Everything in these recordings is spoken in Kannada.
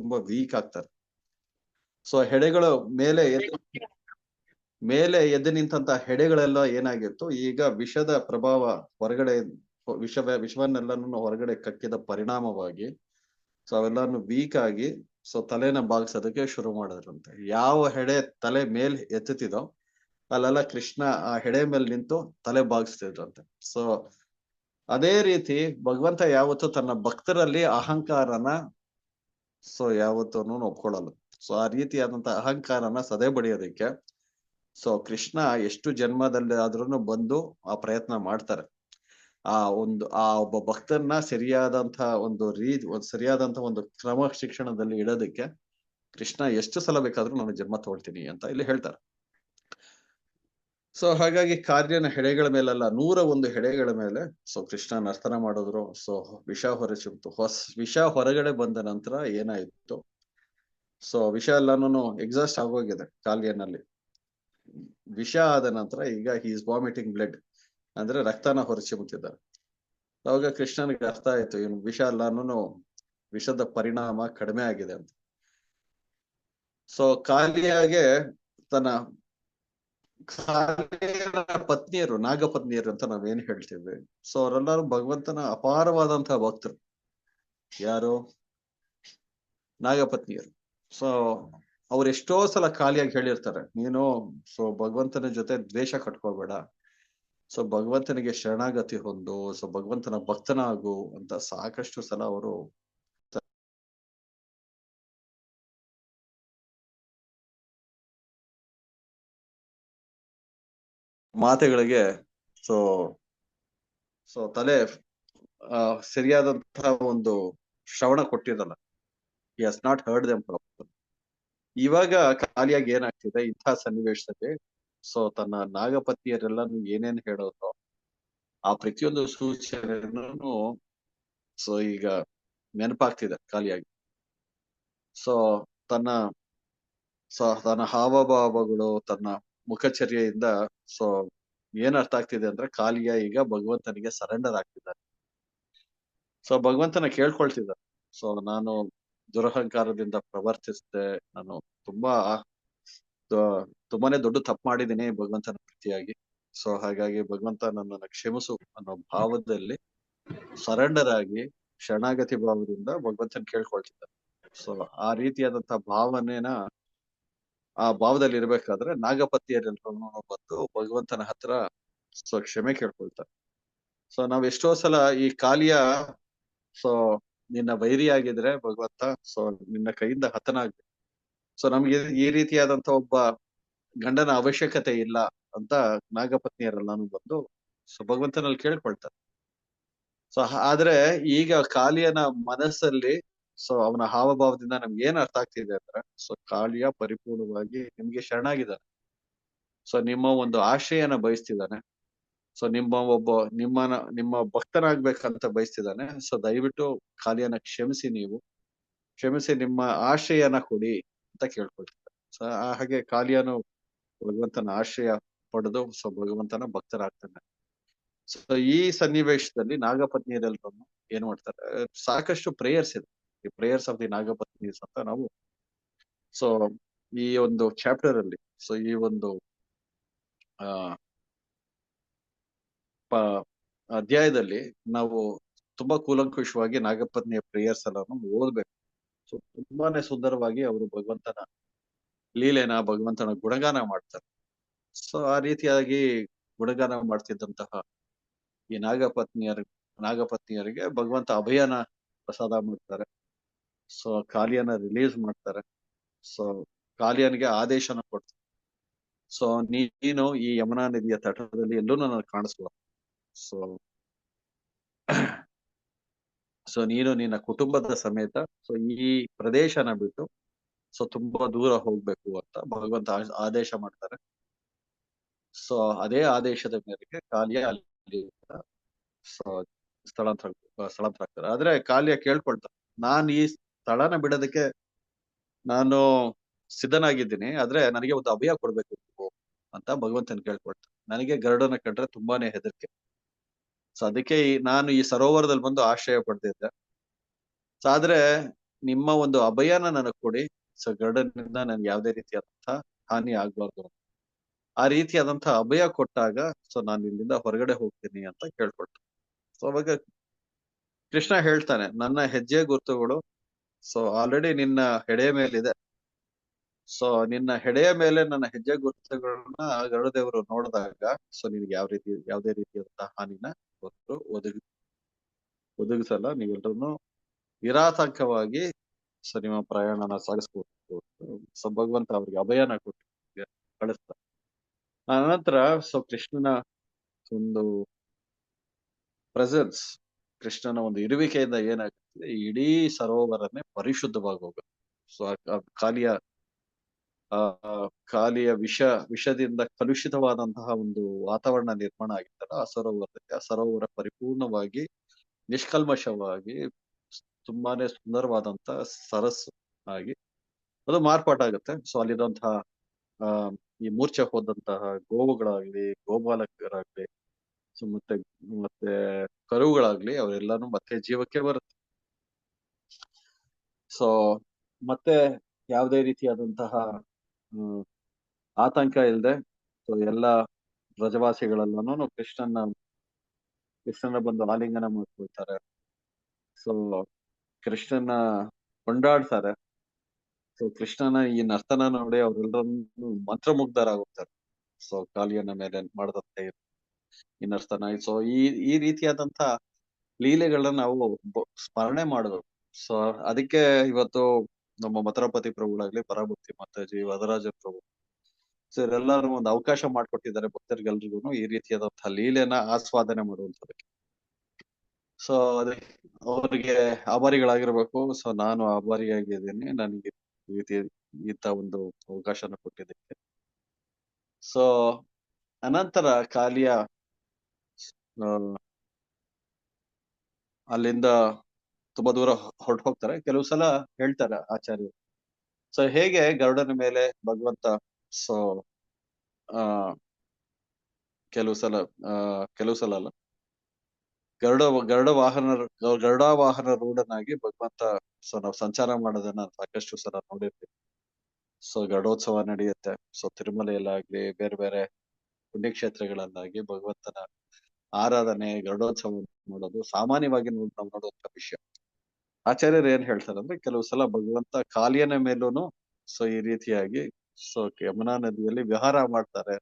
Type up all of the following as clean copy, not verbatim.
ತುಂಬಾ ವೀಕ್ ಆಗ್ತಾರೆ. ಸೊ ಹೆಡೆಗಳು ಎದ್ದು ನಿಂತ ಹೆಡೆಗಳೆಲ್ಲ ಏನಾಗಿತ್ತು, ಈಗ ವಿಷದ ಪ್ರಭಾವ ಹೊರಗಡೆ ವಿಷವನ್ನೆಲ್ಲನೂ ಹೊರಗಡೆ ಕಕ್ಕಿದ ಪರಿಣಾಮವಾಗಿ ಸೊ ಅವೆಲ್ಲಾನು ವೀಕ್ ಆಗಿ ಸೊ ತಲೆನ ಬಾಗ್ಸೋದಕ್ಕೆ ಶುರು ಮಾಡಿದ್ರಂತೆ. ಯಾವ ಹೆಡೆ ತಲೆ ಮೇಲ್ ಎತ್ತುತ್ತಿದೋ ಅಲ್ಲೆಲ್ಲ ಕೃಷ್ಣ ಆ ಹೆಡೆ ಮೇಲೆ ನಿಂತು ತಲೆ ಬಾಗಿಸ್ತಿದ್ರಂತೆ. ಸೊ ಅದೇ ರೀತಿ ಭಗವಂತ ಯಾವತ್ತು ತನ್ನ ಭಕ್ತರಲ್ಲಿ ಅಹಂಕಾರನ ಸೊ ಯಾವತ್ತೂ ಒಪ್ಕೊಳ್ಳಲ್ಲ. ಸೊ ಆ ರೀತಿಯಾದಂತ ಅಹಂಕಾರನ ಸದೆ ಬಡಿಯೋದಕ್ಕೆ ಸೊ ಕೃಷ್ಣ ಎಷ್ಟು ಜನ್ಮದಲ್ಲಿ ಆದ್ರೂ ಬಂದು ಆ ಪ್ರಯತ್ನ ಮಾಡ್ತಾರೆ. ಆ ಒಬ್ಬ ಭಕ್ತನ್ನ ಸರಿಯಾದಂತಹ ಒಂದು ಕ್ರಮ ಶಿಕ್ಷಣದಲ್ಲಿ ಇಡೋದಕ್ಕೆ ಕೃಷ್ಣ ಎಷ್ಟು ಸಲ ಬೇಕಾದ್ರೂ ನಾನು ಜನ್ಮ ತಗೊಳ್ತೀನಿ ಅಂತ ಇಲ್ಲಿ ಹೇಳ್ತಾರೆ. ಸೊ ಹಾಗಾಗಿ ಕಾರ್ಯನ ಹೆಡೆಗಳ ಮೇಲೆಲ್ಲ 101 ಹೆಡೆಗಳ ಮೇಲೆ ಸೊ ಕೃಷ್ಣ ನರ್ತನ ಮಾಡಿದ್ರು. ಸೊ ವಿಷ ಹೊರಚಿಮ್ತು. ವಿಷ ಹೊರಗಡೆ ಬಂದ ನಂತರ ಏನಾಯ್ತು, ಸೊ ವಿಷ ಎಲ್ಲಾನು ಎಕ್ಸಾಸ್ಟ್ ಆಗೋಗಿದೆ ಕಾಲಿಯನಲ್ಲಿ. ವಿಷ ಆದ ನಂತರ ಈಗ ಈಸ್ ವಾಮಿಟಿಂಗ್ ಬ್ಲಡ್, ಅಂದ್ರೆ ರಕ್ತನ ಹೊರಚಿಮ್ತಿದ್ದಾರೆ. ಅವಾಗ ಕೃಷ್ಣನಿಗೆ ಅರ್ಥ ಆಯ್ತು, ಇವನು ವಿಷ ಎಲ್ಲಾನು ವಿಷದ ಪರಿಣಾಮ ಕಡಿಮೆ ಆಗಿದೆ ಅಂತ. ಸೊ ಕಾಲಿಯಾಗೆ ತನ್ನ ಪತ್ನಿಯರು, ನಾಗಪತ್ನಿಯರು ಅಂತ ನಾವೇನ್ ಹೇಳ್ತೀವಿ, ಸೊ ಅವರೆಲ್ಲರೂ ಭಗವಂತನ ಅಪಾರವಾದಂತಹ ಭಕ್ತರು. ಯಾರು? ನಾಗಪತ್ನಿಯರು. ಸೊ ಅವ್ರು ಎಷ್ಟೋ ಸಲ ಕಾಲಿಯಾಗಿ ಹೇಳಿರ್ತಾರೆ, ನೀನು ಸೊ ಭಗವಂತನ ಜೊತೆ ದ್ವೇಷ ಕಟ್ಕೋಬೇಡ, ಸೊ ಭಗವಂತನಿಗೆ ಶರಣಾಗತಿ ಹೊಂದು, ಸೊ ಭಗವಂತನ ಭಕ್ತನಾಗು ಅಂತ ಸಾಕಷ್ಟು ಸಲ ಅವರು ಮಾತೆಗಳಿಗೆ ಸೊ ತಲೆ ಸರಿಯಾದಂತಹ ಒಂದು ಶ್ರವಣ ಕೊಟ್ಟಿರಲ್ಲ. ಹಿ has not heard them proper. ಇವಾಗ ಕಾಲಿಯಾಗಿ ಏನಾಗ್ತಿದೆ ಇಂಥ ಸನ್ನಿವೇಶದಲ್ಲಿ, ಸೊ ತನ್ನ ನಾಗಪತಿಯರೆಲ್ಲಾನು ಏನೇನ್ ಹೇಳೋದು ಆ ಪ್ರತಿಯೊಂದು ಸೂಚನೆಯನ್ನು ಸೊ ಈಗ ನೆನಪಾಗ್ತಿದೆ ಕಾಲಿಯಾಗಿ. ಸೊ ತನ್ನ ಹಾವಭಾವಗಳು, ತನ್ನ ಮುಖಚರ್ಯೆಯಿಂದ ಸೊ ಏನ್ ಅರ್ಥ ಆಗ್ತಿದೆ ಅಂದ್ರೆ ಕಾಲಿಯ ಈಗ ಭಗವಂತನಿಗೆ ಸರೆಂಡರ್ ಆಗ್ತಿದ್ದಾರೆ. ಸೊ ಭಗವಂತನ ಕೇಳ್ಕೊಳ್ತಿದ್ದಾರೆ, ಸೊ ನಾನು ದುರಹಂಕಾರದಿಂದ ಪ್ರವರ್ತಿಸಿದೆ, ನಾನು ತುಂಬಾನೇ ದೊಡ್ಡ ತಪ್ಪು ಮಾಡಿದ್ದೀನಿ ಭಗವಂತನ ಪ್ರತಿಯಾಗಿ. ಸೊ ಹಾಗಾಗಿ ಭಗವಂತ ನನ್ನನ್ನು ಕ್ಷಮಿಸು ಅನ್ನೋ ಭಾವದಲ್ಲಿ ಸರೆಂಡರ್ ಆಗಿ ಶರಣಾಗತಿ ಭಾವದಿಂದ ಭಗವಂತನ ಕೇಳ್ಕೊಳ್ತಿದ್ದಾರೆ. ಸೊ ಆ ರೀತಿಯಾದಂತಹ ಭಾವನೆನ ಆ ಭಾವದಲ್ಲಿ ಇರ್ಬೇಕಾದ್ರೆ ನಾಗಪತಿಯರೆಲ್ಲರೂ ಬಂದು ಭಗವಂತನ ಹತ್ರ ಸೊ ಕ್ಷಮೆ ಕೇಳ್ಕೊಳ್ತಾರೆ. ಸೊ ನಾವ್ ಎಷ್ಟೋ ಸಲ ಈ ಕಾಲಿಯ ಸೊ ನಿನ್ನ ವೈರಿ ಆಗಿದ್ರೆ ಭಗವಂತ ಸೊ ನಿನ್ನ ಕೈಯಿಂದ ಹತನಾಗ್ಬೇಕು, ಸೊ ನಮ್ಗೆ ಈ ರೀತಿಯಾದಂತ ಒಬ್ಬ ಗಂಡನ ಅವಶ್ಯಕತೆ ಇಲ್ಲ ಅಂತ ನಾಗಪತ್ನಿಯರೆಲ್ಲಾನು ಬಂದು ಸೊ ಭಗವಂತನಲ್ಲಿ ಕೇಳ್ಕೊಳ್ತಾರೆ. ಸೊ ಆದ್ರೆ ಈಗ ಕಾಲಿಯನ ಮನಸ್ಸಲ್ಲಿ ಸೊ ಅವನ ಹಾವಭಾವದಿಂದ ನಮ್ಗೆ ಏನ್ ಅರ್ಥ ಆಗ್ತಿದೆ ಅಂದ್ರೆ, ಸೊ ಕಾಳಿಯ ಪರಿಪೂರ್ಣವಾಗಿ ನಿಮ್ಗೆ ಶರಣಾಗಿದ್ದಾನೆ. ಸೊ ನಿಮ್ಮ ಒಂದು ಆಶಯನ ಬಯಸ್ತಿದ್ದಾನೆ. ಸೊ ನಿಮ್ಮ ಭಕ್ತನಾಗ್ಬೇಕಂತ ಬಯಸ್ತಿದ್ದಾನೆ. ಸೊ ದಯವಿಟ್ಟು ಕಾಲಿಯನ ಕ್ಷಮಿಸಿ, ನಿಮ್ಮ ಆಶಯನ ಕೊಡಿ ಅಂತ ಕೇಳ್ಕೊಳ್ತಿದ್ದಾರೆ. ಸೊ ಹಾಗೆ ಕಾಲಿಯನು ಭಗವಂತನ ಆಶ್ರಯ ಪಡೆದು ಸೊ ಭಗವಂತನ ಭಕ್ತರಾಗ್ತಾನೆ. ಸೊ ಈ ಸನ್ನಿವೇಶದಲ್ಲಿ ನಾಗಪತ್ನಿಯರೆಲ್ಲರೂ ಏನ್ ಮಾಡ್ತಾರೆ, ಸಾಕಷ್ಟು ಪ್ರೇಯರ್ಸ್ ಇದೆ. ಈ ಪ್ರೇಯರ್ಸ್ ಆಫ್ ದಿ ನಾಗಪತ್ನೀಸ್ ಅಂತ ನಾವು ಸೊ ಈ ಒಂದು ಚಾಪ್ಟರ್ ಅಲ್ಲಿ ಸೊ ಈ ಒಂದು ಅಧ್ಯಾಯದಲ್ಲಿ ನಾವು ತುಂಬಾ ಕೂಲಂಕುಷವಾಗಿ ನಾಗಪತ್ನಿಯ ಪ್ರೇಯರ್ಸ್ ಎಲ್ಲ ಓದ್ಬೇಕು. ಸೊ ತುಂಬಾನೇ ಸುಂದರವಾಗಿ ಅವರು ಭಗವಂತನ ಲೀಲೆನ, ಭಗವಂತನ ಗುಣಗಾನ ಮಾಡ್ತಾರೆ. ಸೊ ಆ ರೀತಿಯಾಗಿ ಗುಣಗಾನ ಮಾಡ್ತಿದ್ದಂತಹ ಈ ನಾಗಪತ್ನಿಯರಿಗೆ ಭಗವಂತ ಅಭಯನ ಪ್ರಸಾದ ಮಾಡ್ತಾರೆ. ಸೊ ಕಾಲಿಯನ ರಿಲೀಸ್ ಮಾಡ್ತಾರೆ. ಸೊ ಕಾಲಿಯನ್ಗೆ ಆದೇಶನ ಕೊಡ್ತಾರೆ, ಸೊ ನೀನು ಈ ಯಮುನಾ ನದಿಯ ತಟದಲ್ಲಿ ಎಲ್ಲೂ ನನ್ನ ಕಾಣಿಸ್ಬಾರ್ದು. ಸೊ ನೀನು ನಿನ್ನ ಕುಟುಂಬದ ಸಮೇತ ಸೊ ಈ ಪ್ರದೇಶನ ಬಿಟ್ಟು ಸೊ ತುಂಬಾ ದೂರ ಹೋಗ್ಬೇಕು ಅಂತ ಭಗವಂತ ಆದೇಶ ಮಾಡ್ತಾರೆ. ಸೊ ಅದೇ ಆದೇಶದ ಮೇರೆಗೆ ಕಾಲಿಯ ಅಲ್ಲಿ ಸ್ಥಳಾಂತರ ಆಗ್ತಾರೆ. ಆದ್ರೆ ಕಾಲಿಯ ಕೇಳ್ಕೊಳ್ತಾರೆ, ನಾನ್ ಈ ಸ್ಥಳನ ಬಿಡೋದಕ್ಕೆ ನಾನು ಸಿದ್ಧನಾಗಿದ್ದೀನಿ, ಆದ್ರೆ ನನಗೆ ಒಂದು ಅಭಯ ಕೊಡ್ಬೇಕು ಅಂತ ಭಗವಂತನ ಕೇಳ್ಕೊಳ್ತಾರೆ. ನನಗೆ ಗರುಡನ ಕಂಡ್ರೆ ತುಂಬಾನೇ ಹೆದರಿಕೆ. ಸೊ ಅದಕ್ಕೆ ನಾನು ಈ ಸರೋವರದಲ್ಲಿ ಬಂದು ಆಶ್ರಯ ಪಡೆದಿದ್ದೆ. ಸೊ ಆದ್ರೆ ನಿಮ್ಮ ಒಂದು ಅಭಯನ ನನಗ್ ಕೊಡಿ. ಸೊ ಗರುಡನಿಂದ ನನ್ಗೆ ಯಾವ್ದೇ ರೀತಿಯಾದಂತಹ ಹಾನಿ ಆಗ್ಬಾರ್ದು. ಆ ರೀತಿಯಾದಂತಹ ಅಭಯ ಕೊಟ್ಟಾಗ ಸೊ ನಾನು ಇಲ್ಲಿಂದ ಹೊರಗಡೆ ಹೋಗ್ತೀನಿ ಅಂತ ಕೇಳ್ಕೊಳ್ತು. ಸೊ ಅವಾಗ ಕೃಷ್ಣ ಹೇಳ್ತಾನೆ, ನನ್ನ ಹೆಜ್ಜೆ ಗುರುತುಗಳು ಸೊ ಆಲ್ರೆಡಿ ನಿನ್ನ ಹೆಡೆಯ ಮೇಲಿದೆ. ಸೊ ನಿನ್ನ ಹೆಡೆಯ ಮೇಲೆ ನನ್ನ ಹೆಜ್ಜೆ ಗುರುತುಗಳನ್ನ ಗರುಡದೇವರು ನೋಡಿದಾಗ ಸೊ ನಿನ್ಗೆ ಯಾವುದೇ ರೀತಿಯಾದಂತಹ ಹಾನಿನ ಒದಗಿಸಲ್ಲ. ನೀವೆಲ್ಲರೂ ನಿರಾತಂಕವಾಗಿ ಸೊ ನಿಮ್ಮ ಪ್ರಯಾಣನ ಸಾಗಿಸ್ಬೋದು. ಸೊ ಭಗವಂತ ಅವ್ರಿಗೆ ಅಭಯನ ಕೊಟ್ಟು ಕಳಿಸ್ತಾರೆ. ಆನಂತರ ಸೊ ಕೃಷ್ಣನ ಒಂದು ಪ್ರೆಸೆನ್ಸ್, ಕೃಷ್ಣನ ಒಂದು ಇರುವಿಕೆಯಿಂದ ಏನಾಗ್ತದೆ, ಇಡೀ ಸರೋವರನೇ ಪರಿಶುದ್ಧವಾಗಿ ಹೋಗುತ್ತೆ. ಸೊ ಕಾಲಿಯ ವಿಷದಿಂದ ಕಲುಷಿತವಾದಂತಹ ಒಂದು ವಾತಾವರಣ ನಿರ್ಮಾಣ ಆಗಿತ್ತಲ್ಲ ಆ ಸರೋವರದಲ್ಲಿ, ಆ ಸರೋವರ ಪರಿಪೂರ್ಣವಾಗಿ ನಿಷ್ಕಲ್ಮಶವಾಗಿ ತುಂಬಾನೇ ಸುಂದರವಾದಂತಹ ಸರಸ್ಸು ಆಗಿ ಅದು ಮಾರ್ಪಾಟಾಗುತ್ತೆ. ಸೊ ಅಲ್ಲಿರುವಂತಹ ಈ ಮೂರ್ಛೆ ಹೋದಂತಹ ಗೋವುಗಳಾಗ್ಲಿ, ಗೋಪಾಲಕರಾಗ್ಲಿ, ಸೊ ಮತ್ತೆ ಕರುಗಳಾಗ್ಲಿ ಅವರೆಲ್ಲಾನು ಮತ್ತೆ ಜೀವಕ್ಕೆ ಬರುತ್ತೆ. ಸೊ ಮತ್ತೆ ಯಾವುದೇ ರೀತಿಯಾದಂತಹ ಆತಂಕ ಇಲ್ಲದೆ ಸೊ ಎಲ್ಲ ಬ್ರಜವಾಸಿಗಳೆಲ್ಲನೂ ಕೃಷ್ಣನ ಬಂದು ಆಲಿಂಗನ ಮಾಡ್ಕೊಳ್ತಾರೆ. ಸೊ ಕೃಷ್ಣನ ಕೊಂಡಾಡ್ತಾರೆ. ಸೊ ಕೃಷ್ಣನ ಈ ನರ್ತನ ನೋಡಿ ಅವರೆಲ್ಲರನ್ನು ಮಂತ್ರಮುಗ್ಧರಾಗುತ್ತಾರೆ. ಸೊ ಕಾಲಿಯನ ಮೇಲೆ ಮಾಡದಂತೆ ಈ ನರ್ತನ. ಸೊ ಈ ರೀತಿಯಾದಂತಹ ಲೀಲೆಗಳನ್ನ ನಾವು ಸ್ಮರಣೆ ಮಾಡಬೇಕು. ಸೊ ಅದಕ್ಕೆ ಇವತ್ತು ನಮ್ಮ ಮಥುರಾಪತಿ ಪ್ರಭುಗಳಾಗ್ಲಿ, ಪರಾಭಕ್ತಿ ಮಾತಾಜಿ, ವರದರಾಜ ಪ್ರಭು ಸೊ ಇವರೆಲ್ಲರೂ ಒಂದು ಅವಕಾಶ ಮಾಡ್ಕೊಟ್ಟಿದ್ದಾರೆ ಭಕ್ತರಿಗೆಲ್ರಿಗೂ ಈ ರೀತಿಯಾದಂತಹ ಲೀಲೆನ ಆಸ್ವಾದನೆ ಮಾಡುವಂತದಕ್ಕೆ. ಸೊ ಅದಕ್ಕೆ ಅವರಿಗೆ ಆಭಾರಿಗಳಾಗಿರ್ಬೇಕು. ಸೊ ನಾನು ಆಭಾರಿಯಾಗಿದ್ದೀನಿ ನನಗೆ ಈ ರೀತಿ ಇಂತ ಒಂದು ಅವಕಾಶನ ಕೊಟ್ಟಿದ್ದಕ್ಕೆ. ಸೊ ಅನಂತರ ಕಾಲಿಯ ಅಲ್ಲಿಂದ ತುಂಬಾ ದೂರ ಹೊರಟು ಹೋಗ್ತಾರೆ. ಕೆಲವು ಸಲ ಹೇಳ್ತಾರೆ ಆಚಾರ್ಯರು, ಸೊ ಹೇಗೆ ಗರುಡನ ಮೇಲೆ ಭಗವಂತ ಸೊ ಕೆಲವು ಸಲ ಅಲ್ಲ, ಗರುಡಾವಾಹನ ರೂಢನಾಗಿ ಭಗವಂತ ಸೊ ನಾವು ಸಂಚಾರ ಮಾಡೋದನ್ನ ಸಾಕಷ್ಟು ಸಲ ನೋಡಿರ್ತೀವಿ. ಸೊ ಗರುಡೋತ್ಸವ ನಡೆಯುತ್ತೆ. ಸೊ ತಿರುಮಲೆಯಲ್ಲಾಗ್ಲಿ, ಬೇರೆ ಬೇರೆ ಪುಣ್ಯಕ್ಷೇತ್ರಗಳಲ್ಲಾಗಿ ಭಗವಂತನ ಆರಾಧನೆ, ಗರುಡೋತ್ಸವ ನೋಡೋದು ಸಾಮಾನ್ಯವಾಗಿ ನಾವು ನೋಡುವಂತ ವಿಷಯ. ಆಚಾರ್ಯರು ಏನ್ ಹೇಳ್ತಾರೆ ಅಂದ್ರೆ, ಕೆಲವು ಸಲ ಭಗವಂತ ಕಾಲಿಯನ ಮೇಲೂನು ಸೊ ಈ ರೀತಿಯಾಗಿ ಸೊ ಯಮುನಾ ನದಿಯಲ್ಲಿ ವಿಹಾರ ಮಾಡ್ತಾರೆ.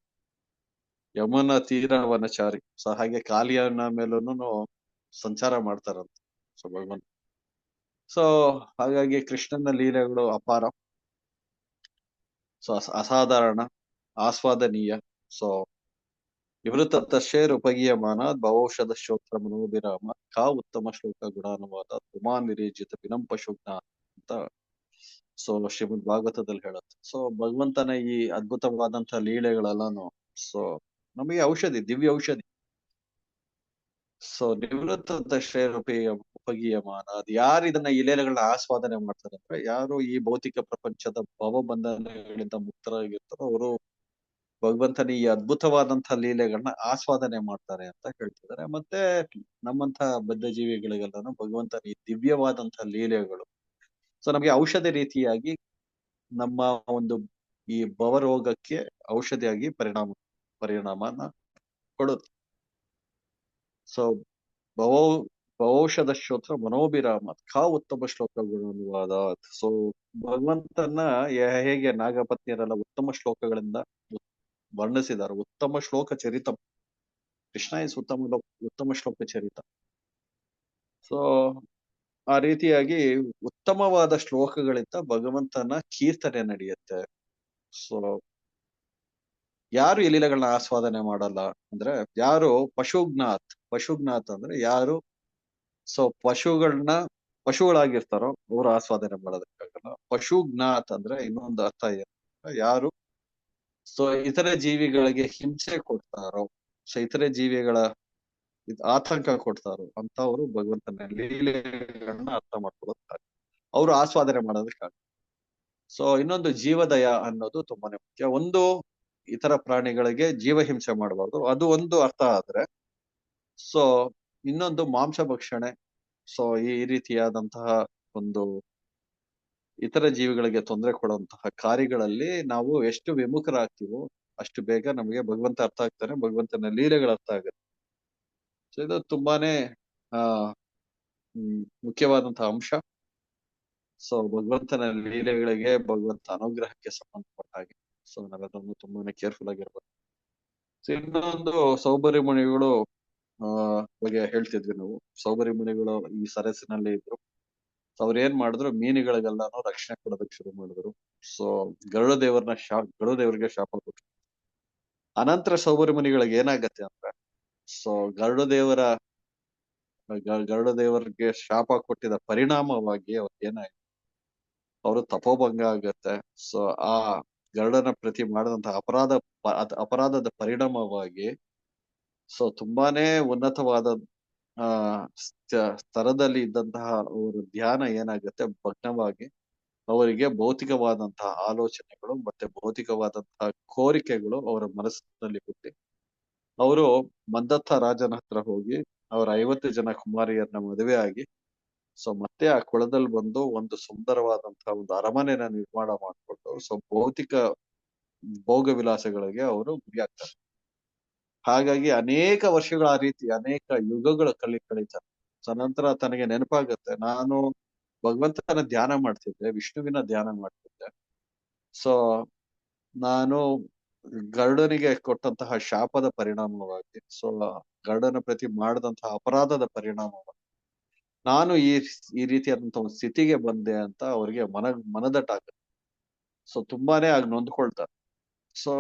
ಯಮುನಾ ತೀರ ವನಚಾರಿ. ಸೊ ಹಾಗೆ ಕಾಲಿಯನ ಮೇಲೂನು ಸಂಚಾರ ಮಾಡ್ತಾರಂತ ಸೊ ಭಗವಂತ. ಸೊ ಹಾಗಾಗಿ ಕೃಷ್ಣನ ಲೀಲೆಗಳು ಅಪಾರ, ಸೊ ಅಸಾಧಾರಣ, ಆಸ್ವಾದನೀಯ. ಸೊ ನಿವೃತ್ತಶೇರುಪಗೀಯಮಾನ ಭವೌಷಧ ಶ್ರೋತ್ರ ಮನೋಭಿರಾಮ ಕಾ ಉತ್ತಮ ಶ್ಲೋಕ ಗುಣಾನುವಾದ ತುಮಾನ್ ವಿರೇಜಿತ ವಿನಂ ಪಶುಜ್ಞ ಅಂತ ಸೊ ಶ್ರೀಮದ್ ಭಾಗವತದಲ್ಲಿ ಹೇಳುತ್ತೆ. ಸೊ ಭಗವಂತನ ಈ ಅದ್ಭುತವಾದಂತಹ ಲೀಲೆಗಳೆಲ್ಲಾನು ಸೊ ನಮಗೆ ಔಷಧಿ, ದಿವ್ಯ ಔಷಧಿ. ಸೊ ನಿವೃತ್ತ ಉಪಗೀಯಮಾನ, ಅದು ಯಾರು ಇದನ್ನ ಈ ಲೀಲೆಗಳನ್ನ ಆಸ್ವಾದನೆ ಮಾಡ್ತಾರೆ ಅಂದ್ರೆ, ಯಾರು ಈ ಭೌತಿಕ ಪ್ರಪಂಚದ ಭವಬಂಧನಗಳಿಂದ ಮುಕ್ತರಾಗಿರ್ತಾರೋ ಅವರು ಭಗವಂತನ ಈ ಅದ್ಭುತವಾದಂತಹ ಲೀಲೆಗಳನ್ನ ಆಸ್ವಾದನೆ ಮಾಡ್ತಾರೆ ಅಂತ ಹೇಳ್ತಿದ್ದಾರೆ. ಮತ್ತೆ ನಮ್ಮಂತಹ ಬದ್ಧ ಜೀವಿಗಳಿಗೆಲ್ಲಾನು ಭಗವಂತನ ಈ ದಿವ್ಯವಾದಂತಹ ಲೀಲೆಗಳು ಸೊ ನಮಗೆ ಔಷಧಿ ರೀತಿಯಾಗಿ ನಮ್ಮ ಒಂದು ಈ ಭವರೋಗಕ್ಕೆ ಔಷಧಿಯಾಗಿ ಪರಿಣಾಮನ ಕೊಡುತ್ತೆ. ಸೊ ಭವೌಷಧ ಶ್ರೋತ್ರ ಮನೋಭಿರಾಮ ಕಾ ಉತ್ತಮ ಶ್ಲೋಕ ಗುಣಾನುವಾದ. ಸೊ ಭಗವಂತನ ಹೇಗೆ ನಾಗಪತ್ನಿಯರೆಲ್ಲ ಉತ್ತಮ ಶ್ಲೋಕಗಳಿಂದ ವರ್ಣಿಸಿದ್ದಾರೆ. ಉತ್ತಮ ಶ್ಲೋಕ ಚರಿತ, ಕೃಷ್ಣ ಇಸ್ ಉತ್ತಮ ಶ್ಲೋಕ ಚರಿತ. ಸೊ ಆ ರೀತಿಯಾಗಿ ಉತ್ತಮವಾದ ಶ್ಲೋಕಗಳಿಂದ ಭಗವಂತನ ಕೀರ್ತನೆ ನಡೆಯುತ್ತೆ. ಸೊ ಯಾರು ಈ ಲೀಲೆಗಳನ್ನ ಆಸ್ವಾದನೆ ಮಾಡಲ್ಲ ಅಂದ್ರೆ, ಯಾರು ಪಶುಜ್ಞಾತ್ ಅಂದ್ರೆ ಯಾರು ಸೊ ಪಶುಗಳಾಗಿರ್ತಾರೋ ಅವ್ರು ಆಸ್ವಾದನೆ ಮಾಡೋದಕ್ಕಾಗಲ್ಲ. ಪಶುಜ್ಞಾತ್ ಅಂದ್ರೆ ಇನ್ನೊಂದು ಅರ್ಥ ಏನು, ಯಾರು ಸೊ ಇತರೆ ಜೀವಿಗಳಿಗೆ ಹಿಂಸೆ ಕೊಡ್ತಾರೋ, ಸೊ ಇತರೆ ಜೀವಿಗಳ ಆತಂಕ ಕೊಡ್ತಾರೋ ಅಂತವ್ರು ಭಗವಂತನ ಲೀಲೆಗಳನ್ನ ಅರ್ಥ ಮಾಡ್ಕೊಳ್ಳೋದಕ್ಕಾಗ, ಅವರು ಆಸ್ವಾದನೆ ಮಾಡೋದಕ್ಕಾಗ. ಸೊ ಇನ್ನೊಂದು ಜೀವದಯ ಅನ್ನೋದು ತುಂಬಾನೇ ಮುಖ್ಯ. ಒಂದು ಇತರ ಪ್ರಾಣಿಗಳಿಗೆ ಜೀವ ಹಿಂಸೆ ಮಾಡಬಾರ್ದು, ಅದು ಒಂದು ಅರ್ಥ ಆದ್ರೆ, ಸೊ ಇನ್ನೊಂದು ಮಾಂಸ ಭಕ್ಷಣೆ. ಸೊ ಈ ರೀತಿಯಾದಂತಹ ಒಂದು ಇತರ ಜೀವಿಗಳಿಗೆ ತೊಂದರೆ ಕೊಡುವಂತಹ ಕಾರ್ಯಗಳಲ್ಲಿ ನಾವು ಎಷ್ಟು ವಿಮುಖರಾಗ್ತೀವೋ ಅಷ್ಟು ಬೇಗ ನಮಗೆ ಭಗವಂತ ಅರ್ಥ ಆಗ್ತಾನೆ, ಭಗವಂತನ ಲೀಲೆಗಳು ಅರ್ಥ ಆಗುತ್ತೆ. ಸೊ ಇದು ತುಂಬಾನೇ ಆ ಮುಖ್ಯವಾದಂತಹ ಅಂಶ. ಸೊ ಭಗವಂತನ ಲೀಲೆಗಳಿಗೆ, ಭಗವಂತ ಅನುಗ್ರಹಕ್ಕೆ ಸಂಬಂಧಪಟ್ಟ ಹಾಗೆ ಸೊ ನಾವದನ್ನು ತುಂಬಾನೇ ಕೇರ್ಫುಲ್ ಆಗಿರ್ಬೇಕು. ಸೊ ಇನ್ನೊಂದು ಸೌಭರಿ ಮುನಿಗಳು ಬಗ್ಗೆ ಹೇಳ್ತಿದ್ವಿ ನಾವು. ಸೌಭರಿ ಮುನಿಗಳು ಈ ಸರಸ್ಸಿನಲ್ಲಿ ಇದ್ರು. ಸೊ ಅವ್ರು ಏನ್ ಮಾಡಿದ್ರು, ಮೀನುಗಳಿಗೆಲ್ಲಾನು ರಕ್ಷಣೆ ಕೊಡೋದಕ್ಕೆ ಶುರು ಮಾಡಿದ್ರು. ಸೊ ಗರುಡ ದೇವರಿಗೆ ಶಾಪ ಕೊಟ್ರು. ಅನಂತರ ಸೌಭರಿ ಮುನಿಗಳಿಗೆ ಏನಾಗತ್ತೆ ಅಂದ್ರೆ, ಸೊ ಗರುಡ ದೇವರಿಗೆ ಶಾಪ ಕೊಟ್ಟಿದ ಪರಿಣಾಮವಾಗಿ ಅವ್ರಿಗೆ ಏನಾಯ್ತು, ಅವರು ತಪೋಭಂಗ ಆಗತ್ತೆ. ಸೊ ಆ ಗರುಡನ ಪ್ರತಿ ಮಾಡಿದಂತಹ ಅಪರಾಧದ ಪರಿಣಾಮವಾಗಿ ಸೊ ತುಂಬಾನೇ ಉನ್ನತವಾದ ಆ ಸ್ತರದಲ್ಲಿ ಇದ್ದಂತಹ ಅವರ ಧ್ಯಾನ ಏನಾಗುತ್ತೆ, ಭಗ್ನವಾಗಿ ಅವರಿಗೆ ಭೌತಿಕವಾದಂತಹ ಆಲೋಚನೆಗಳು ಮತ್ತೆ ಭೌತಿಕವಾದಂತಹ ಕೋರಿಕೆಗಳು ಅವರ ಮನಸ್ಸಿನಲ್ಲಿ ಹುಟ್ಟಿ ಅವರು ಮಂದತ್ತ ರಾಜನ ಹತ್ರ ಹೋಗಿ ಅವರ 50 ಜನ ಕುಮಾರಿಯರನ್ನ ಮದುವೆ ಆಗಿ ಸೊ ಮತ್ತೆ ಆ ಕುಳದಲ್ಲಿ ಬಂದು ಒಂದು ಸುಂದರವಾದಂತಹ ಒಂದು ಅರಮನೆನ ನಿರ್ಮಾಣ ಮಾಡಿಕೊಂಡು ಸೊ ಭೌತಿಕ ಭೋಗ ವಿಲಾಸಗಳಿಗೆ ಅವರು ಗುರಿಯಾಗ್ತಾರೆ. ಹಾಗಾಗಿ ಅನೇಕ ವರ್ಷಗಳ ಆ ರೀತಿ ಅನೇಕ ಯುಗಗಳ ಕಳೀತಾರೆ. ಸೊ ನಂತರ ತನಗೆ ನೆನಪಾಗುತ್ತೆ, ನಾನು ಭಗವಂತನ ಧ್ಯಾನ ಮಾಡ್ತಿದ್ದೆ, ವಿಷ್ಣುವಿನ ಧ್ಯಾನ ಮಾಡ್ತಿದ್ದೆ. ಸೊ ನಾನು ಗರುಡನಿಗೆ ಕೊಟ್ಟಂತಹ ಶಾಪದ ಪರಿಣಾಮವಾಗಿ ಸೊ ಗರುಡನ ಪ್ರತಿ ಮಾಡಿದಂತಹ ಅಪರಾಧದ ಪರಿಣಾಮವಾಗಿ ನಾನು ಈ ರೀತಿಯಾದಂತಹ ಒಂದು ಸ್ಥಿತಿಗೆ ಬಂದೆ ಅಂತ ಅವ್ರಿಗೆ ಮನದಟ್ಟಾಗುತ್ತೆ. ಸೊ ತುಂಬಾನೇ ಆಗ ನೊಂದ್ಕೊಳ್ತಾರೆ. ಸೊ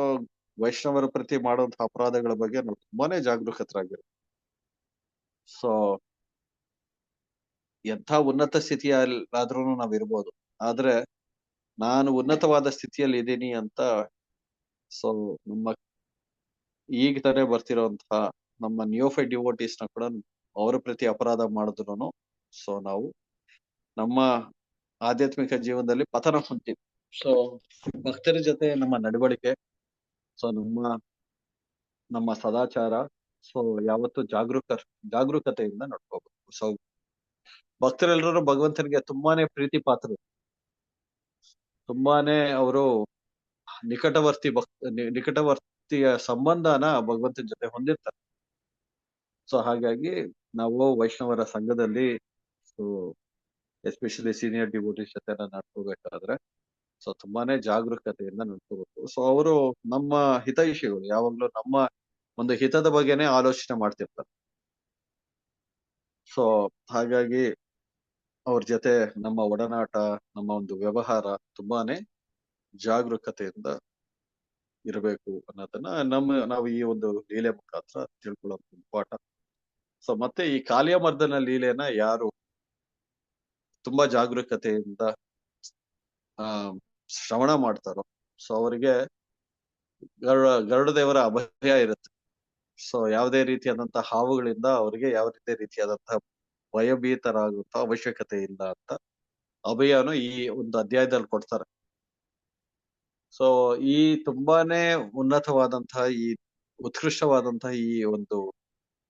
ವೈಷ್ಣವರ ಪ್ರತಿ ಮಾಡುವಂತಹ ಅಪರಾಧಗಳ ಬಗ್ಗೆ ನಾವು ತುಂಬಾನೇ ಜಾಗರೂಕತರಾಗಿರ್ಬೇಕು. ಸೊ ಎಂಥ ಉನ್ನತ ಸ್ಥಿತಿಯಲ್ಲಾದ್ರೂ ನಾವ್ ಇರ್ಬೋದು, ಆದ್ರೆ ನಾನು ಉನ್ನತವಾದ ಸ್ಥಿತಿಯಲ್ಲಿ ಇದ್ದೀನಿ ಅಂತ ಸೊ ನಮ್ಮ ಈಗ ತಾನೇ ಬರ್ತಿರೋಂತಹ ನಮ್ಮ ನಿಯೋಫೈ ಡಿವೋಟೀಸ್ ನ ಕೂಡ ಅವರ ಪ್ರತಿ ಅಪರಾಧ ಮಾಡಿದ್ರು ಸೊ ನಾವು ನಮ್ಮ ಆಧ್ಯಾತ್ಮಿಕ ಜೀವನದಲ್ಲಿ ಪತನ ಹೊಂದ್ತೀವಿ. ಸೊ ಭಕ್ತರ ಜೊತೆ ನಮ್ಮ ನಡವಳಿಕೆ, ಸೊ ನಮ್ಮ ಸದಾಚಾರ ಸೊ ಯಾವತ್ತು ಜಾಗರೂಕತೆಯಿಂದ ನಡ್ಕೋಬೇಕು. ಸೊ ಭಕ್ತರೆಲ್ಲರೂ ಭಗವಂತನಿಗೆ ತುಂಬಾನೇ ಪ್ರೀತಿ ಪಾತ್ರರು, ತುಂಬಾನೇ ಅವರು ನಿಕಟವರ್ತಿಯ ಸಂಬಂಧನ ಭಗವಂತನ ಜೊತೆ ಹೊಂದಿರ್ತಾರೆ. ಸೊ ಹಾಗಾಗಿ ನಾವು ವೈಷ್ಣವರ ಸಂಘದಲ್ಲಿ ಸೊ ಎಸ್ಪೆಷಲಿ ಸೀನಿಯರ್ ಡಿವೋಟೀಸ್ ಜೊತೆ ನಡ್ಕೋಬೇಕಾದ್ರೆ ಸೊ ತುಂಬಾನೇ ಜಾಗರೂಕತೆಯಿಂದ ನಡ್ಕೋಬೇಕು. ಸೊ ಅವರು ನಮ್ಮ ಹಿತೈಷಿಗಳು, ಯಾವಾಗ್ಲೂ ನಮ್ಮ ಒಂದು ಹಿತದ ಬಗ್ಗೆನೇ ಆಲೋಚನೆ ಮಾಡ್ತಿರ್ತಾರೆ. ಸೊ ಹಾಗಾಗಿ ಅವ್ರ ಜೊತೆ ನಮ್ಮ ಒಡನಾಟ, ನಮ್ಮ ಒಂದು ವ್ಯವಹಾರ ತುಂಬಾನೇ ಜಾಗರೂಕತೆಯಿಂದ ಇರಬೇಕು ಅನ್ನೋದನ್ನ ನಾವು ಈ ಒಂದು ಲೀಲೆ ಮುಖಾಂತರ ತಿಳ್ಕೊಳ್ಳೋದು ಪಾಠ. ಸೊ ಮತ್ತೆ ಈ ಕಾಲಿಯಮರ್ದನ ಲೀಲೆನ ಯಾರು ತುಂಬಾ ಜಾಗರೂಕತೆಯಿಂದ ಶ್ರವಣ ಮಾಡ್ತಾರೋ ಸೊ ಅವರಿಗೆ ಗರುಡ ದೇವರ ಅಭಯ ಇರುತ್ತೆ. ಸೊ ಯಾವುದೇ ರೀತಿಯಾದಂತಹ ಹಾವುಗಳಿಂದ ಅವರಿಗೆ ಯಾವುದೇ ರೀತಿಯಾದಂತಹ ಭಯಭೀತರಾಗುವಂತ ಅವಶ್ಯಕತೆ ಇಲ್ಲ ಅಂತ ಅಭಯನು ಈ ಒಂದು ಅಧ್ಯಾಯದಲ್ಲಿ ಕೊಡ್ತಾರೆ. ಸೊ ಈ ತುಂಬಾನೇ ಉನ್ನತವಾದಂತಹ ಈ ಉತ್ಕೃಷ್ಟವಾದಂತಹ ಈ ಒಂದು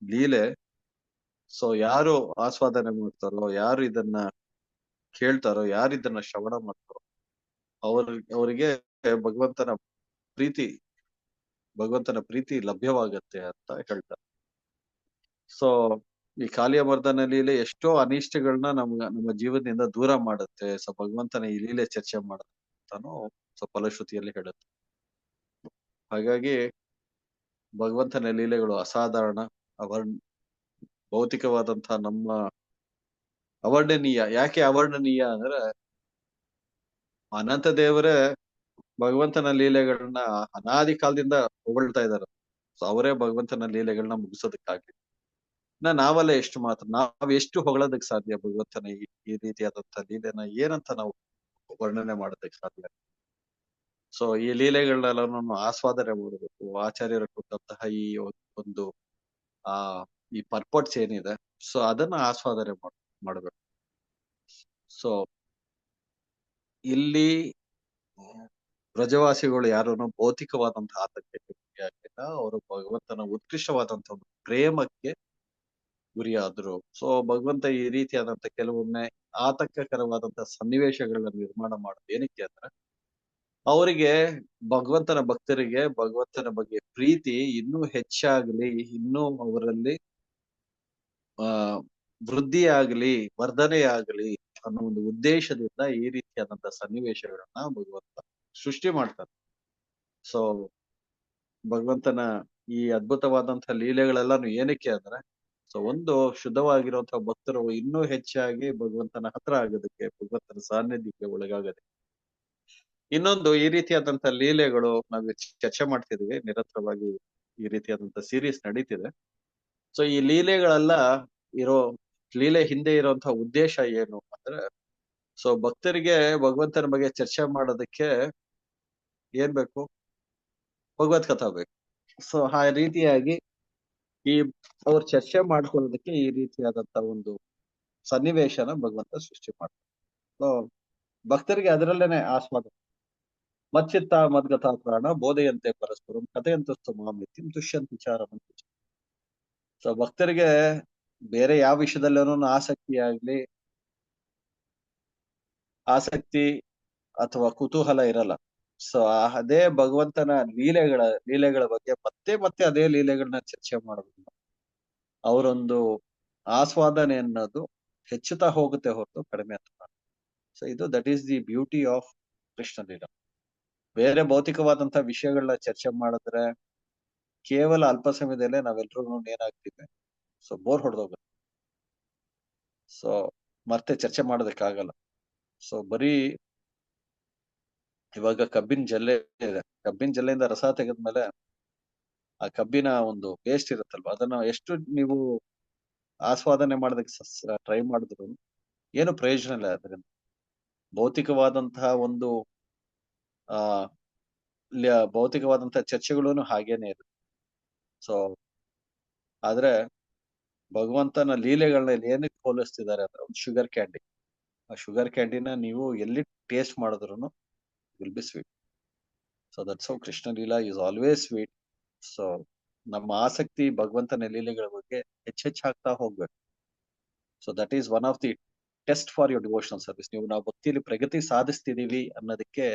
ಲೀಲೆ ಸೊ ಯಾರು ಆಸ್ವಾದನೆ ಮಾಡ್ತಾರೋ, ಯಾರು ಇದನ್ನ ಕೇಳ್ತಾರೋ, ಯಾರು ಇದನ್ನ ಶ್ರವಣ ಮಾಡ್ತಾರೋ ಅವರಿಗೆ ಭಗವಂತನ ಪ್ರೀತಿ ಲಭ್ಯವಾಗತ್ತೆ ಅಂತ ಹೇಳ್ತಾರೆ. ಸೊ ಈ ಕಾಲಿಯಮರ್ದನ ಲೀಲೆ ಎಷ್ಟೋ ಅನಿಷ್ಟಗಳನ್ನ ನಮ್ಮ ಜೀವನದಿಂದ ದೂರ ಮಾಡುತ್ತೆ. ಸೊ ಭಗವಂತನ ಈ ಲೀಲೆ ಚರ್ಚೆ ಮಾಡುತ್ತೆ ಅಂತಾನು ಸೊ ಫಲಶ್ರುತಿಯಲ್ಲಿ ಹೇಳುತ್ತೆ. ಹಾಗಾಗಿ ಭಗವಂತನ ಲೀಲೆಗಳು ಅಸಾಧಾರಣ, ಭೌತಿಕವಾದಂತಹ ನಮ್ಮ ಅವರ್ಣನೀಯ. ಯಾಕೆ ಅವರ್ಣನೀಯ ಅಂದ್ರೆ ಅನಂತ ದೇವರೇ ಭಗವಂತನ ಲೀಲೆಗಳನ್ನ ಅನಾದಿ ಕಾಲದಿಂದ ಹೊಗಳ್ತಾ ಇದ್ದಾರೆ. ಸೊ ಅವರೇ ಭಗವಂತನ ಲೀಲೆಗಳನ್ನ ಮುಗಿಸೋದಕ್ಕಾಗ್ಲಿ ನಾವೆಲ್ಲ ಎಷ್ಟು ಮಾತ್ರ, ನಾವ್ ಎಷ್ಟು ಹೊಗಳೋದಕ್ ಸಾಧ್ಯ ಭಗವಂತನ ಈ ರೀತಿಯಾದಂತಹ ಲೀಲೆನ ಏನಂತ ನಾವು ವರ್ಣನೆ ಮಾಡೋದಕ್ಕೆ ಸಾಧ್ಯ. ಸೊ ಈ ಲೀಲೆಗಳನ್ನೆಲ್ಲ ಆಸ್ವಾದನೆ ಮಾಡಬೇಕು. ಆಚಾರ್ಯರು ಕೊಟ್ಟಂತಹ ಈ ಒಂದು ಈ ಪರ್ಪಟ್ಸ್ ಏನಿದೆ ಸೊ ಅದನ್ನ ಆಸ್ವಾದನೆ ಮಾಡಬೇಕು. ಸೊ ಇಲ್ಲಿ ಬ್ರಜವಾಸಿಗಳು ಯಾರನ್ನು ಭೌತಿಕವಾದಂತಹ ಆತಂಕಕ್ಕೆ ಗುರಿಯಾಗಿಲ್ಲ, ಅವರು ಭಗವಂತನ ಉತ್ಕೃಷ್ಟವಾದಂತಹ ಒಂದು ಪ್ರೇಮಕ್ಕೆ ಗುರಿಯಾದ್ರು. ಸೊ ಭಗವಂತ ಈ ರೀತಿಯಾದಂತ ಕೆಲವೊಮ್ಮೆ ಆತಂಕಕರವಾದಂತ ಸನ್ನಿವೇಶಗಳನ್ನ ನಿರ್ಮಾಣ ಮಾಡೋದು ಏನಕ್ಕೆ ಅಂದ್ರೆ ಅವರಿಗೆ ಭಗವಂತನ ಭಕ್ತರಿಗೆ ಭಗವಂತನ ಬಗ್ಗೆ ಪ್ರೀತಿ ಇನ್ನೂ ಹೆಚ್ಚಾಗ್ಲಿ, ಇನ್ನೂ ಅವರಲ್ಲಿ ಆ ವೃದ್ಧಿಯಾಗ್ಲಿ, ವರ್ಧನೆಯಾಗ್ಲಿ ಅನ್ನೋ ಒಂದು ಉದ್ದೇಶದಿಂದ ಈ ರೀತಿಯಾದಂತ ಸನ್ನಿವೇಶಗಳನ್ನ ಭಗವಂತ ಸೃಷ್ಟಿ ಮಾಡ್ತಾನೆ. ಸೊ ಭಗವಂತನ ಈ ಅದ್ಭುತವಾದಂತಹ ಲೀಲೆಗಳೆಲ್ಲಾನು ಏನಕ್ಕೆ ಅಂದ್ರೆ ಸೊ ಒಂದು ಶುದ್ಧವಾಗಿರುವಂತಹ ಭಕ್ತರು ಇನ್ನೂ ಹೆಚ್ಚಾಗಿ ಭಗವಂತನ ಹತ್ರ ಆಗೋದಕ್ಕೆ, ಭಗವಂತನ ಸಾನ್ನಿಧ್ಯಕ್ಕೆ ಒಳಗಾಗೋದಕ್ಕೆ. ಇನ್ನೊಂದು ಈ ರೀತಿಯಾದಂತಹ ಲೀಲೆಗಳು ನಾವು ಚರ್ಚೆ ಮಾಡ್ತಿದೀವಿ ನಿರಂತರವಾಗಿ, ಈ ರೀತಿಯಾದಂತ ಸೀರೀಸ್ ನಡೀತಿದೆ. ಸೊ ಈ ಲೀಲೆಗಳೆಲ್ಲ ಇರೋ ಲೀಲೆ ಹಿಂದೆ ಇರುವಂತಹ ಉದ್ದೇಶ ಏನು ಅಂದ್ರೆ ಸೊ ಭಕ್ತರಿಗೆ ಭಗವಂತನ ಬಗ್ಗೆ ಚರ್ಚೆ ಮಾಡೋದಕ್ಕೆ ಏನ್ ಬೇಕು? ಭಗವತ್ ಕಥಾ ಬೇಕು. ಸೊ ಆ ರೀತಿಯಾಗಿ ಈ ಅವ್ರು ಚರ್ಚೆ ಮಾಡ್ಕೊಳ್ಳೋದಕ್ಕೆ ಈ ರೀತಿಯಾದಂತ ಒಂದು ಸನ್ನಿವೇಶನ ಭಗವಂತ ಸೃಷ್ಟಿ ಮಾಡ್ತಾರೆ. ಸೊ ಭಕ್ತರಿಗೆ ಅದರಲ್ಲೇನೆ ಆಸ್ವಾದ. ಮಚ್ಚಿತ್ತ ಮದ್ಗತ ಪ್ರಾಣ ಬೋಧೆಯಂತೆ ಪರಸ್ಪರಂ ಕಥೆಯಂತಸ್ತು ಮಾಮಿತ್ಯಂ ದುಷ್ಯಂತ ವಿಚಾರ. ಸೊ ಭಕ್ತರಿಗೆ ಬೇರೆ ಯಾವ ವಿಷಯದಲ್ಲೂ ಆಸಕ್ತಿ ಅಥವಾ ಕುತೂಹಲ ಇರಲ್ಲ. ಸೊ ಅದೇ ಭಗವಂತನ ಲೀಲೆಗಳ ಬಗ್ಗೆ ಮತ್ತೆ ಮತ್ತೆ ಅದೇ ಲೀಲೆಗಳನ್ನ ಚರ್ಚೆ ಮಾಡೋದ್ರಿಂದ ಅವರೊಂದು ಆಸ್ವಾದನೆ ಅನ್ನೋದು ಹೆಚ್ಚುತ್ತಾ ಹೋಗುತ್ತೆ ಹೊರತು ಕಡಿಮೆ ಅಂತ. ಸೊ ಇದು that is the beauty of Krishna Leela. ಬೇರೆ ಭೌತಿಕವಾದಂತಹ ವಿಷಯಗಳನ್ನ ಚರ್ಚೆ ಮಾಡಿದ್ರೆ ಕೇವಲ ಅಲ್ಪ ಸಮಯದಲ್ಲೇ ನಾವೆಲ್ಲರೂ ಏನಾಗ್ತೀವಿ, ಸೊ ಬೋರ್ ಹೊಡೆದೋಗುತ್ತೆ. ಸೊ ಮತ್ತೆ ಚರ್ಚೆ ಮಾಡೋದಕ್ಕಾಗಲ್ಲ. ಸೊ ಬರೀ ಇವಾಗ ಕಬ್ಬಿನ ಜಲ್ಲೆ ಇದೆ, ಕಬ್ಬಿನ ಜಲ್ಲೆಯಿಂದ ರಸ ತೆಗೆದ್ಮೇಲೆ ಆ ಕಬ್ಬಿನ ಒಂದು ಪೇಸ್ಟ್ ಇರುತ್ತಲ್ವಾ, ಅದನ್ನ ಎಷ್ಟು ನೀವು ಆಸ್ವಾದನೆ ಮಾಡೋದಕ್ಕೆ ಟ್ರೈ ಮಾಡಿದ್ರು ಏನು ಪ್ರಯೋಜನ ಇಲ್ಲ. ಅದರಿಂದ ಭೌತಿಕವಾದಂತಹ ಒಂದು ಭೌತಿಕವಾದಂತಹ ಚರ್ಚೆಗಳೂ ಹಾಗೇನೆ ಇದೆ. ಸೊ ಆದ್ರೆ ಭಗವಂತನ ಲೀಲೆಗಳನ್ನ ಏನಕ್ಕೆ ಹೋಲಿಸ್ತಿದ್ದಾರೆ ಅಂದ್ರೆ ಒಂದು ಶುಗರ್ ಕ್ಯಾಂಡಿ. ಆ ಶುಗರ್ ಕ್ಯಾಂಡಿನ ನೀವು ಎಲ್ಲಿ ಟೇಸ್ಟ್ ಮಾಡಿದ್ರು will be sweet. So that's how Krishna Leela is always sweet. So ನಮ್ಮ ಆಸಕ್ತಿ ಭಗವಂತನ ಲೀಲೆಗಳ ಬಗ್ಗೆ ಹೆಚ್ಚಾಗ್ತಾ ಹೋಗ್ಬೇಕು. So that is one of the test for your devotional service. ನಾವು ಭಕ್ತಿಯಲ್ಲಿ ಪ್ರಗತಿ ಸಾಧಿಸ್ತಿದೀವಿ ಅನ್ನೋದಕ್ಕೆ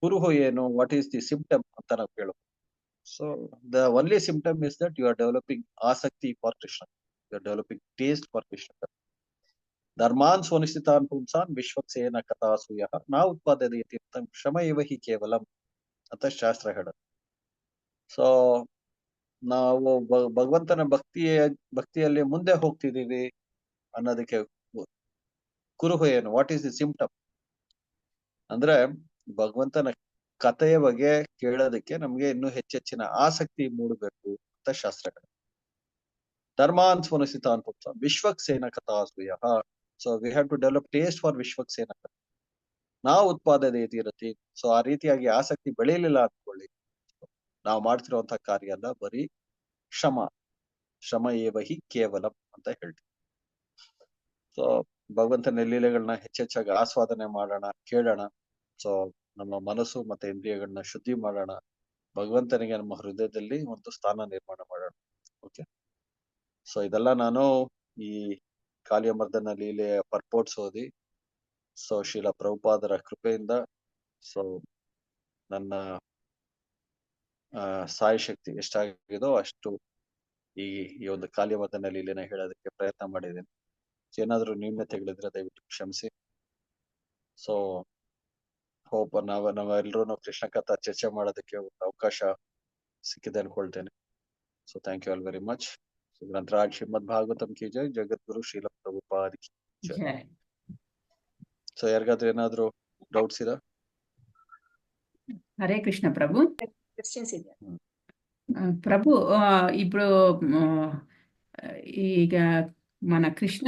ಕುರುಹು ಏನು, ವಾಟ್ ಈಸ್ ದಿ ಸಿಂಪ್ಟಮ್ ಅಂತ ನಾವು ಕೇಳೋದು. So the only symptom is that you are developing ಆಸಕ್ತಿ for Krishna, you are developing taste for Krishna. ಧರ್ಮಾನ್ ಸೋನಿಸ್ಥಿತಾನ್ ಪುಂಸಾನ್ ವಿಶ್ವಕ್ಸೇನ ಕಥಾಸೂಯ ನಾ ಉತ್ಪಾದನೆ ತೀರ್ಥಂ ಶ್ರಮ ಇವ ಹಿ ಕೇವಲಂ ಅಂತ ಶಾಸ್ತ್ರ ಹೇಳುತ್ತೆ. ಸೊ ನಾವು ಭಗವಂತನ ಭಕ್ತಿಯಲ್ಲಿ ಮುಂದೆ ಹೋಗ್ತಿದೀವಿ ಅನ್ನೋದಕ್ಕೆ ಕುರುಹು ಏನು, ವಾಟ್ ಈಸ್ ದಿ ಸಿಂಪ್ಟಮ್ ಅಂದ್ರೆ ಭಗವಂತನ ಕಥೆಯ ಬಗ್ಗೆ ಕೇಳೋದಕ್ಕೆ ನಮ್ಗೆ ಇನ್ನೂ ಹೆಚ್ಚೆಚ್ಚಿನ ಆಸಕ್ತಿ ಮೂಡಬೇಕು ಅಂತ ಶಾಸ್ತ್ರಗಳು. ಧರ್ಮಾನ್ ಸ್ವನುಸಿತಾನ್ ಪುಂಸ ವಿಶ್ವಕ್ಸೇನ ಕಥಾಸೂಯ. So we have to develop taste for Vishvaksena ಕಥಾ ನಾವು ಉತ್ಪಾದನೆ ತೀರತಿ. ಸೊ ಆ ರೀತಿಯಾಗಿ ಆಸಕ್ತಿ ಬೆಳೆಯಲಿಲ್ಲ ಅನ್ಕೊಳ್ಳಿ, ನಾವು ಮಾಡ್ತಿರುವಂತಹ ಕಾರ್ಯ ಅಲ್ಲ, ಬರೀ ಶ್ರಮ ಏವ ಹಿ ಕೇವಲಂ ಅಂತ ಹೇಳ್ತೀವಿ. ಸೊ ಭಗವಂತನ ಲೀಲೆಗಳನ್ನ ಹೆಚ್ಚೆಚ್ಚಾಗಿ ಆಸ್ವಾದನೆ ಮಾಡೋಣ, ಕೇಳೋಣ. ಸೊ ನಮ್ಮ ಮನಸ್ಸು ಮತ್ತೆ ಇಂದ್ರಿಯಗಳನ್ನ ಶುದ್ಧಿ ಮಾಡೋಣ, ಭಗವಂತನಿಗೆ ನಮ್ಮ ಹೃದಯದಲ್ಲಿ ಒಂದು ಸ್ಥಾನ ನಿರ್ಮಾಣ ಮಾಡೋಣ. ಓಕೆ. ಸೊ ಇದೆಲ್ಲ ನಾನು ಈ ಕಾಳಿಯಮರ್ದನ ಲೀಲೆಯ ಪರ್ಪೋರ್ಟ್ಸ್ ಓದಿ, ಸೊ ಶ್ರೀಲ ಪ್ರಭುಪಾದರ ಕೃಪೆಯಿಂದ ಸೊ ನನ್ನ ಸಾಯಿ ಶಕ್ತಿ ಎಷ್ಟಾಗಿದೋ ಅಷ್ಟು ಈ ಒಂದು ಕಾಳಿಯಮರ್ದನ ಲೀಲೆನ ಹೇಳೋದಕ್ಕೆ ಪ್ರಯತ್ನ ಮಾಡಿದ್ದೀನಿ. ಏನಾದ್ರೂ ನ್ಯೂನ್ಯತೆಗಳಿದ್ರೆ ದಯವಿಟ್ಟು ಕ್ಷಮಿಸಿ. ಸೊ ಹೋಪ್ ನಾವೆಲ್ಲರೂ ಕೃಷ್ಣ ಕಥಾ ಚರ್ಚೆ ಮಾಡೋದಕ್ಕೆ ಒಂದು ಅವಕಾಶ ಸಿಕ್ಕಿದೆ ಅನ್ಕೊಳ್ತೇನೆ. So thank you all very much. Granthraj Shrimad Bhagavatam ಕಿ ಜೈ, ಜಗದ್ಗುರು ಶ್ರೀಲ ಪ್ರಭುಪಾದ ಕಿ ಜೈ. ಸೊ ಯಾರಿಗಾದ್ರೂ ಏನಾದ್ರು ಡೌಟ್ಸ್ ಇದೆ? ಹರೇ ಕೃಷ್ಣ ಪ್ರಭು. ప్రభు ఇప్పుడు ಈಗ మన కృష్ణ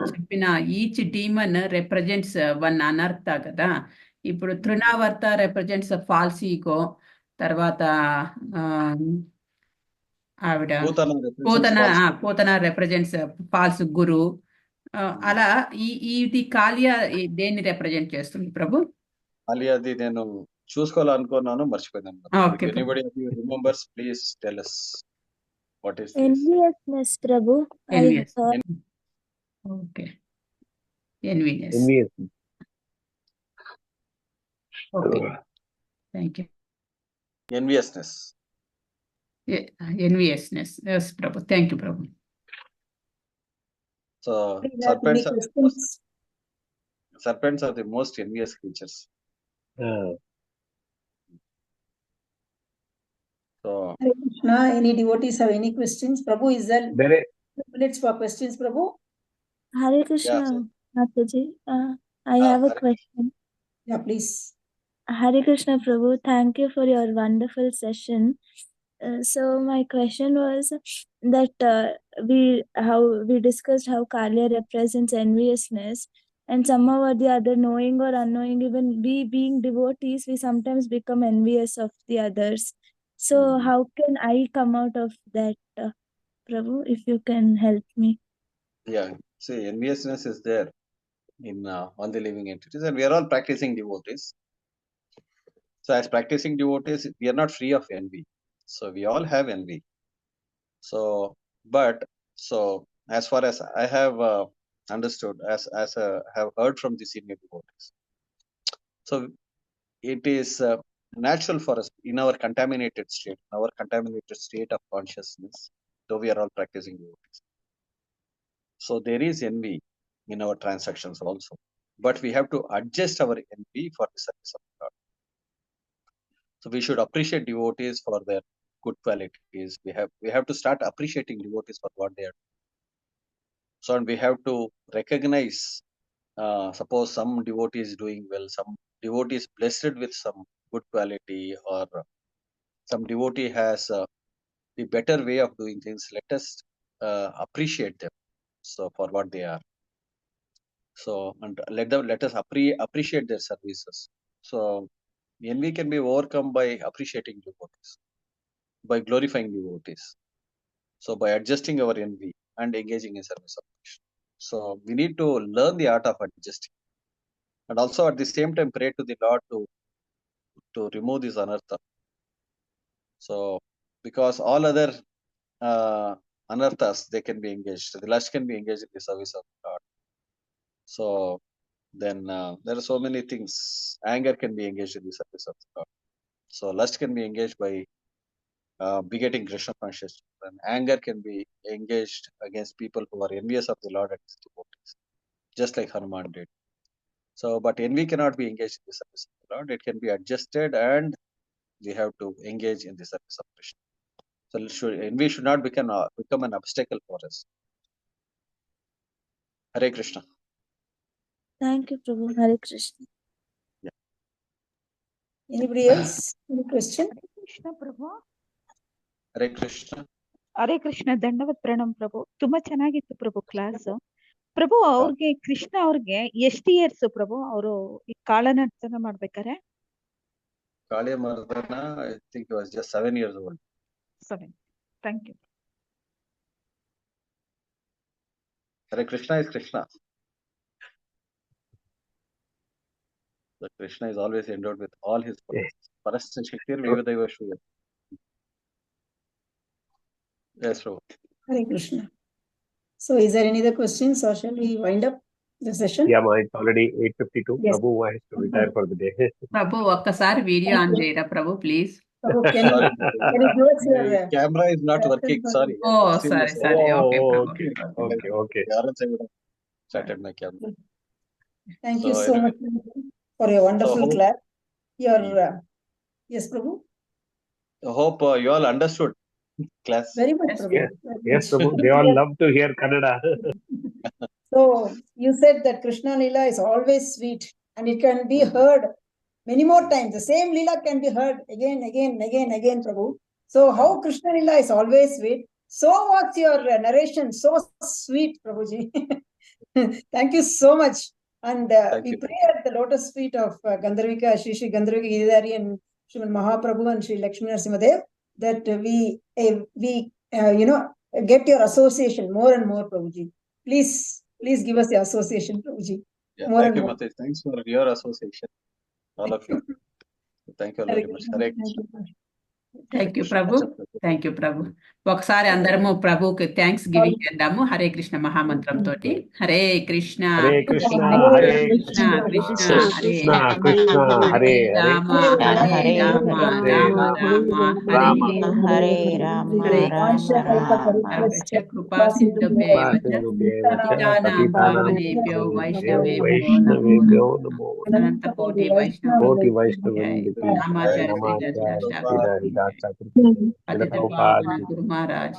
చెప్పిన ఈచ్ డీమన్ రిప్రజెంట్స్ వన్ అనర్థ కదా. ఇప్పుడు తృణావర్త రిప్రజెంట్స్ ఫాల్స్ ఈగో, తర్వాత ఆవిడ పోతన రిప్రజెంట్స్ ఫాల్స్ గురు. అలా ఇది కాళియా దేన్ని రిప్రజెంట్ చేస్తుంది ప్రభు? కాళియాది నేను చూసుకోవాలనుకున్నాను, మర్చిపోయాను. Anybody remembers please tell us. What is this? Enviousness, Prabhu. I Envious. heard. Okay. Envious. Envious. Okay. Thank you. Enviousness. Enviousness. Yes, Prabhu. Thank you, Prabhu. So Do you have any serpents are the most envious creatures. So Hare Krishna, any devotees have any questions? Prabhu, is there There, 2 minutes for questions, Prabhu? Hare Krishna, so Mataji. I have a Hare- question. Yeah, please. Hare Krishna, Prabhu. Thank you for your wonderful session. So my question was that we discussed how Kaliya represents enviousness, and somehow or the other, knowing or unknowing, even we being devotees, we sometimes become envious of the others. So how can I come out of that, Prabhu? If you can help me. yeah, see, enviousness is there in all the living entities, and we are all practicing devotees. So as practicing devotees, we are not free of envy. So we all have envy. So, but so as far as I have understood, as have heard from the senior devotees, so it is natural for us in our contaminated state of consciousness, though we are all practicing devotees. So there is envy in our transactions also, but we have to adjust our envy for the service of God. So we should appreciate devotees for their good qualities. We have to start appreciating devotees for what they are. So and we have to recognize, suppose some devotee is doing well, some devotee is blessed with some good quality, or some devotee has the better way of doing things. Let us appreciate them, so for what they are. So and let us appreciate their services. So envy can be overcome by appreciating devotees, by glorifying devotees. So by adjusting our envy and engaging in service of Krishna. So we need to learn the art of adjusting, and also at the same time pray to the Lord to remove this anartha. So because all other anarthas, they can be engaged. The lust can be engaged in the service of God. So then there are so many things. Anger can be engaged in the service of God. So lust can be engaged by begetting Krishna consciousness, and anger can be engaged against people who are envious of the Lord and his devotees, just like Hanuman did. So, but envy cannot be engaged in the service of the Lord. It can be adjusted, and we have to engage in the service of Krishna. So envy should not become an obstacle for us. Hare Krishna. Thank you, Prabhu. Hare Krishna. Anybody else? Any question? Krishna ಪ್ರಭು. Hare Krishna. ಹರೇ ಕೃಷ್ಣ, ದಂಡವತ್ ಪ್ರಣಾಮ್ ಪ್ರಭು. ತುಂಬಾ ಚೆನ್ನಾಗಿತ್ತು ಪ್ರಭು ಕ್ಲಾಸ್. ಪ್ರಭು ಅವ್ರಿಗೆ ಕೃಷ್ಣ ಅವ್ರಿಗೆ ಎಷ್ಟು ಇಯರ್ಸ್ ಪ್ರಭು ಅವರು ಈ ಕಾಳನರ್ತನ ಮಾಡ್ಬೇಕಾರೆ? Kaliya Mardana, I think he was just 7 years old. 7. Thank you. Hare Krishna is Krishna. So Krishna is always endowed with all his powers. Parasya Shaktir Vivadaiva Shuya. Yes, Prabhu. Hare Krishna. So is there any other questions, or shall we wind up the session? yeah, it's already 8:52. Yes. Prabhu has to retire for the day. Prabhu, ఒక్కసారి వీడియో ఆన్ చేయరా ప్రభు, please. Prabhu, can you give us your My camera is not working. Sorry. ఓ సరే సరే, okay Oh, Prabhu. okay. Yarans I would have started my camera. Thank So you so anyway. much for your wonderful So, class. Your yes, Prabhu. I hope you all understood class. Very much, Yes. Prabhu. Yes. Very Yes, much. Prabhu. They all love to hear Kannada. So you said that Krishna Lila is always sweet, and it can be heard many more times. The same Lila can be heard again, Prabhu. So how Krishna Lila is always sweet, so what's your narration? So sweet, Prabhuji. Thank you so much. And Thank we you. pray at the lotus feet of Gandharvika, Shri Gandharvika Giridhari and Srimad Mahaprabhu and Sri Lakshmi Narasimhadev, that we get your association more and more, Prabhuji. Please give us the association, Prabhuji. Yeah, More thank and you, more. Mataji. Thanks for your association, all of you. Thank you all very much. Hare Thank Krishna. you. Thank you ప్రభు. థ్యాంక్ యూ ప్రభు. ఒకసారి అందరము ప్రభుకి థ్యాంక్స్ గివింగ్ చేద్దాము హరే కృష్ణ మహామంత్రం తోటి. Hare Krishna Hare Krishna, Hare Hare Krishna Krishna Hare Krishna, Krishna, Hare Hare Hare, Rama Hare Rama Rama Rama Hare Rama, Hare Rama Hare Rama Rama సర్వశ కృపా సింధుభ్యైవ చ పతితానాం పావనేభ్యో వైష్ణవేభ్యో నమో నమః. అనంత కోటి వైష్ణవ Koti Vaishnavindiki, నామాచార్య Namacha, Sridhar Sridhar Hridasa, పతిత Prabhupada. పావన గురు మహారాజ్